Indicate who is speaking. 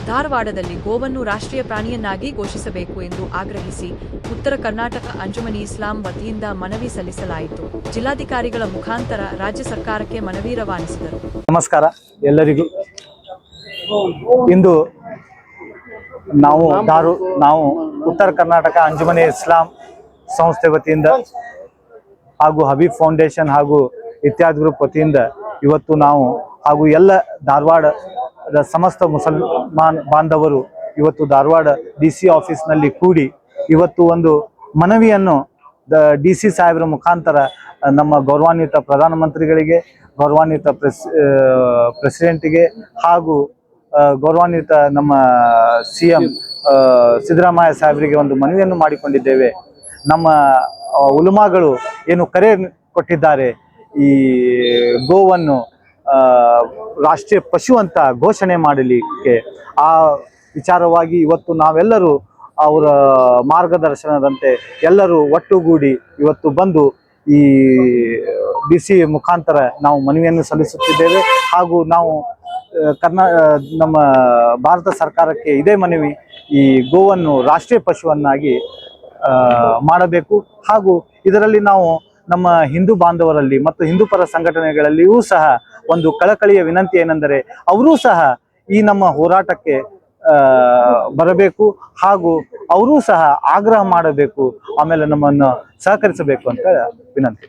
Speaker 1: ಧಾರವಾಡದಲ್ಲಿ ಗೋವನ್ನು ರಾಷ್ಟ್ರೀಯ ಪ್ರಾಣಿಯನ್ನಾಗಿ ಘೋಷಿಸಬೇಕು ಎಂದು ಆಗ್ರಹಿಸಿ ಉತ್ತರ ಕರ್ನಾಟಕ ಅಂಜುಮನಿ ಇಸ್ಲಾಂ ವತಿಯಿಂದ ಮನವಿ ಸಲ್ಲಿಸಲಾಯಿತು. ಜಿಲ್ಲಾಧಿಕಾರಿಗಳ ಮುಖಾಂತರ ರಾಜ್ಯ ಸರ್ಕಾರಕ್ಕೆ ಮನವಿ ರವಾನಿಸಿದರು.
Speaker 2: ನಮಸ್ಕಾರ ಎಲ್ಲರಿಗೂ. ಇಂದು ನಾವು ಉತ್ತರ ಕರ್ನಾಟಕ ಅಂಜುಮನಿ ಇಸ್ಲಾಂ ಸಂಸ್ಥೆ ವತಿಯಿಂದ ಹಾಗೂ ಹಬೀಬ್ ಫೌಂಡೇಶನ್ ಹಾಗೂ ಇತ್ಯಾದಿ ಗ್ರೂಪ್ ವತಿಯಿಂದ ಇವತ್ತು ನಾವು ಹಾಗೂ ಎಲ್ಲ ಧಾರವಾಡದ ಸಮಸ್ತ ಮುಸಲ್ಮಾನ್ ಬಾಂಧವರು ಇವತ್ತು ಧಾರವಾಡ DC ಆಫೀಸ್ನಲ್ಲಿ ಕೂಡಿ ಇವತ್ತು ಒಂದು ಮನವಿಯನ್ನು DC ಸಾಹೇಬರ ಮುಖಾಂತರ ನಮ್ಮ ಗೌರವಾನ್ವಿತ ಪ್ರಧಾನಮಂತ್ರಿಗಳಿಗೆ, ಗೌರವಾನ್ವಿತ ಪ್ರೆಸಿಡೆಂಟ್ಗೆ ಹಾಗೂ ಗೌರವಾನ್ವಿತ ನಮ್ಮ CM ಸಿದ್ದರಾಮಯ್ಯ ಸಾಹೇಬರಿಗೆ ಒಂದು ಮನವಿಯನ್ನು ಮಾಡಿಕೊಂಡಿದ್ದೇವೆ. ನಮ್ಮ ಉಲಮಾಗಳು ಏನು ಕರೆ ಕೊಟ್ಟಿದ್ದಾರೆ, ಈ ಗೋವನ್ನು ರಾಷ್ಟ್ರೀಯ ಪಶು ಅಂತ ಘೋಷಣೆ ಮಾಡಲಿಕ್ಕೆ, ಆ ವಿಚಾರವಾಗಿ ಇವತ್ತು ನಾವೆಲ್ಲರೂ ಅವರ ಮಾರ್ಗದರ್ಶನದಂತೆ ಎಲ್ಲರೂ ಒಟ್ಟುಗೂಡಿ ಇವತ್ತು ಬಂದು ಈ DC ಮುಖಾಂತರ ನಾವು ಮನವಿಯನ್ನು ಸಲ್ಲಿಸುತ್ತಿದ್ದೇವೆ. ಹಾಗೂ ನಾವು ನಮ್ಮ ಭಾರತ ಸರ್ಕಾರಕ್ಕೆ ಇದೇ ಮನವಿ, ಈ ಗೋವನ್ನು ರಾಷ್ಟ್ರೀಯ ಪಶುವನ್ನಾಗಿ ಮಾಡಬೇಕು. ಹಾಗೂ ಇದರಲ್ಲಿ ನಾವು ನಮ್ಮ ಹಿಂದೂ ಬಾಂಧವರಲ್ಲಿ ಮತ್ತು ಹಿಂದೂ ಪರ ಸಂಘಟನೆಗಳಲ್ಲಿಯೂ ಸಹ ಒಂದು ಕಳಕಳಿಯ ವಿನಂತಿ ಏನೆಂದರೆ, ಅವರೂ ಸಹ ಈ ನಮ್ಮ ಹೋರಾಟಕ್ಕೆ ಬರಬೇಕು ಹಾಗೂ ಅವರೂ ಸಹ ಆಗ್ರಹ ಮಾಡಬೇಕು, ಆಮೇಲೆ ನಮ್ಮನ್ನು ಸಹಕರಿಸಬೇಕು ಅಂತ ವಿನಂತಿ.